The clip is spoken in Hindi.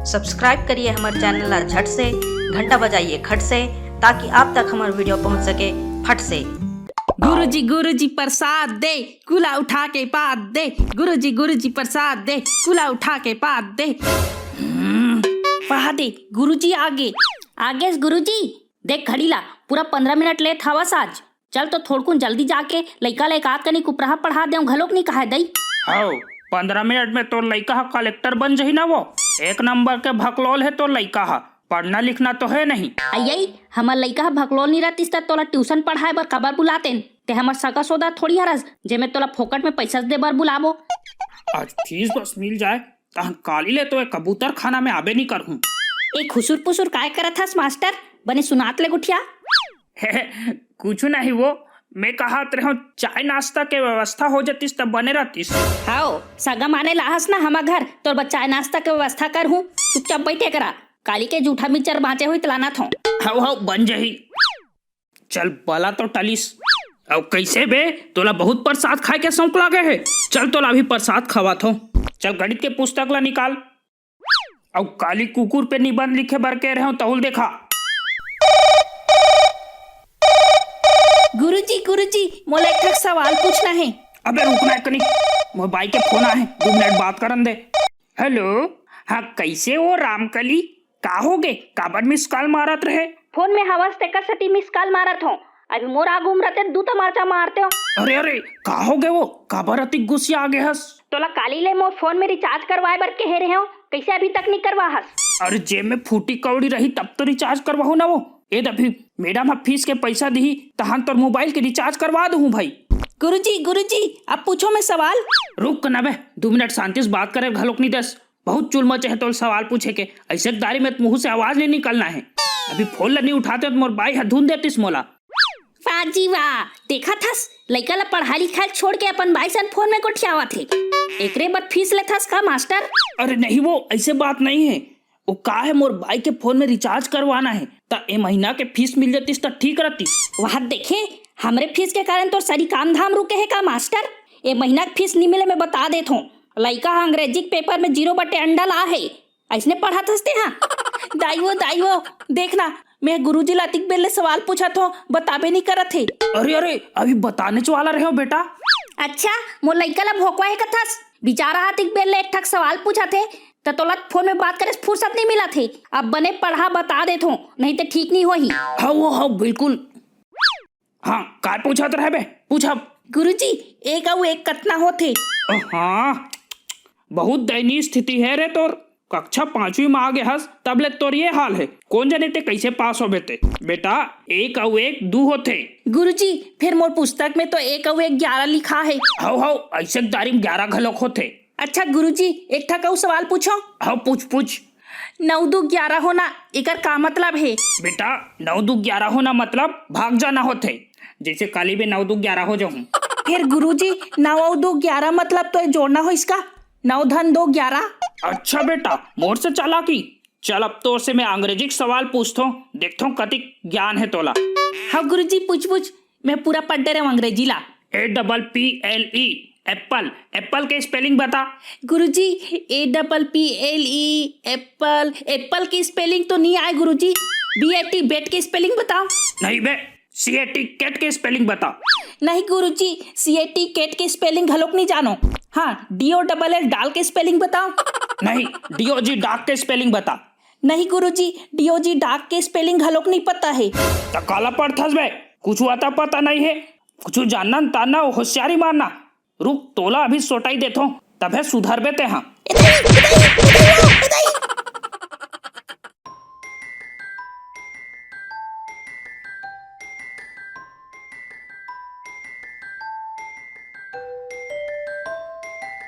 सब्सक्राइब करिए हमारे चैनल ला झट से, घंटा बजाइए खट से, ताकि आप तक हमारा वीडियो पहुंच सके फट से। गुरुजी प्रसाद दे, कुला उठा के पाद दे। गुरुजी प्रसाद दे, कुला उठा के पाद दे। पहा दे गुरुजी आगे आगे गुरुजी देख घड़ी ला पूरा 15 मिनट लेट हवस आज। चल तो थोड़कुन जल्दी जाके लइका ले एकात कनी कुपराहा पढ़ा देऊ घलोक नहीं कहा दई। हाउ 15 मिनट में तो लइका हा कलेक्टर बन जही ना, वो एक नंबर के भकलोल है तो लइका हा, पढ़ना लिखना तो है नहीं। अयई हमर लइका भकलोल नहीं रहतीस त तोला ट्यूशन पढ़ाए बर कबर बुलातेन ते हमर सगा सोदा थोड़ी हरस जेमे तोला फोकट में पैसा दे बर बुलाबो। आज फीस बस मिल जाए तहन काली ले तो कबूतर खाना में आबे नहीं करहूं। ए खुसुर पुसुर काय करत हस मास्टर, बने सुनात ले गुठिया। कुछ नहीं, वो मैं कहा रहा चाय नाश्ता के व्यवस्था हो जातीस तब बने रहतीस। हाओ सगा माने लाहस ना हमा घर तोर बच्चा नाश्ता के व्यवस्था कर हूँ, चुपचाप बैठे करा। काली के जूठा मिचर बाँचे हुई तलाना थो। हाउ बन जही। चल बला तो टलिस। अब कैसे बे तोला बहुत प्रसाद खाए के शौक लागे है। चल तोला अभी प्रसाद खवात हो। चल गणित के पुस्तक ला निकाल। अब काली कुकुर पे निबंध लिखे बर के रहे तहुल देखा। गुरुजी मोला एक ठक सवाल पूछना है। अबे रुकना है कनी, मोर बाई के फोन आए, 2 मिनट बात करन दे। हेलो, हाँ कैसे हो रामकली, का हो गे, काबर मिस कॉल मारत रहे? फोन में हवस तेकर सती मिस कॉल मारत हो। अभी मोर आग उमरते दू तमाचा मारते हो। अरे का हो गे, वो काबर अति गुस्सा आ गए हस? तोला काली ले मोर फोन में रिचार्ज करवाए बर कहे रहे हो, कैसे अभी तक नहीं करवा हस? अरे जेब में फूटी कौड़ी रही तब तो रिचार्ज करवाहू ना। वो ए अभी मैडम फीस के पैसा दी तहन तो मोबाइल के रिचार्ज करवा दूं भाई। गुरुजी अब पूछो मैं सवाल। रुक ना बे, 2 मिनट शांति से बात करे घलोक नहीं दस। बहुत चुल मचे है तो सवाल पूछे के, ऐसे दारी में मुंह से आवाज नहीं निकलना है। अभी फोन ला नहीं उठाते तो मोर बाई धुन देतीस मोला। फाजी वाह, देखा थस लइका ला पढ़ा लिखा छोड़ के अपन भाई सन फोन में गोठियावा थे। एकरे बाद फीस ले थस का मास्टर? अरे नहीं, वो ऐसे बात नहीं है। वो का है मोर बाई के फोन में रिचार्ज करवाना है ता ए महीना के फीस मिल जातीस तो ठीक रहतीस। वह देखे हमरे फीस के कारण तो सारी काम धाम रुके है का मास्टर? ए महीना की फीस नहीं मिले मैं बता देत हूँ। लइका अंग्रेजी पेपर में 0 अंडा ला है, ऐसने पढ़ा थसते। हाँ दाइवो देखना, मैं गुरुजी ला तिक बेले सवाल पूछा तो बताबे नहीं करत थे। अरे अभी बताने वाला रहे हो बेटा। अच्छा मोर लइका ला भोकवा है कथस, बेचारा हाथिक बेले एक ठक सवाल पूछा थे तो तोला फोन में बात करे फुर्सत नहीं मिला थे। अब बने पढ़ा बता देत हूँ, नहीं तो ठीक नहीं होही। हाँ बिल्कुल। हाँ काय पूछा तो रहे बे, पूछा। गुरुजी एक और एक कतना होते? हाँ बहुत दयनीय स्थिति है रे तोर। कक्षा 5वीं में आगे हस तब ले तोर ये हाल है। कौन जाने ते कैसे पास हो बेटे। बेटा 1 और 1 2 होते। गुरुजी फिर मोर पुस्तक में तो 1 और 1 11 लिखा है। हाउ ऐसे दारी में 11 घलोक होते। अच्छा गुरुजी एक ठक और सवाल पूछो। हाँ पूछ। 9 2 11 होना एकर का मतलब है? बेटा 9 2 11 होना मतलब भाग जाना होते। जैसे काली में 9 2 11 हो जाऊं। फिर गुरुजी 9 और 2 11 मतलब तो जोड़ना हो इसका, 9 धन 2 11। अच्छा बेटा मोर से चालाकी। चल अब तो से मैं अंग्रेजी का सवाल पूछता हूँ, देखता हूँ कति ज्ञान है तोला। हाँ गुरुजी पूछ, मैं पूरा पढ़ दे रहा हूँ अंग्रेजी ला। APPLE एप्पल के स्पेलिंग बता। गुरुजी APPLE एप्पल की स्पेलिंग तो नहीं आए गुरुजी। BAT बेट की स्पेलिंग बताओ। नहीं बे, CAT कैट के स्पेलिंग बता। नहीं गुरुजी CAT कैट के स्पेलिंग घलोक नहीं जानो। हाँ DOLL डाल के स्पेलिंग बताओ। नहीं DOG डाक के स्पेलिंग बता। नहीं गुरुजी DOG डाक के स्पेलिंग घलोक नहीं पता है। तो काला पढ़थस बे, कुछ आता पता नहीं है, कुछ जानना ताना होशियारी मारना। रुक तोला अभी सोटाई देता हूँ तब है सुधर बेते। हाँ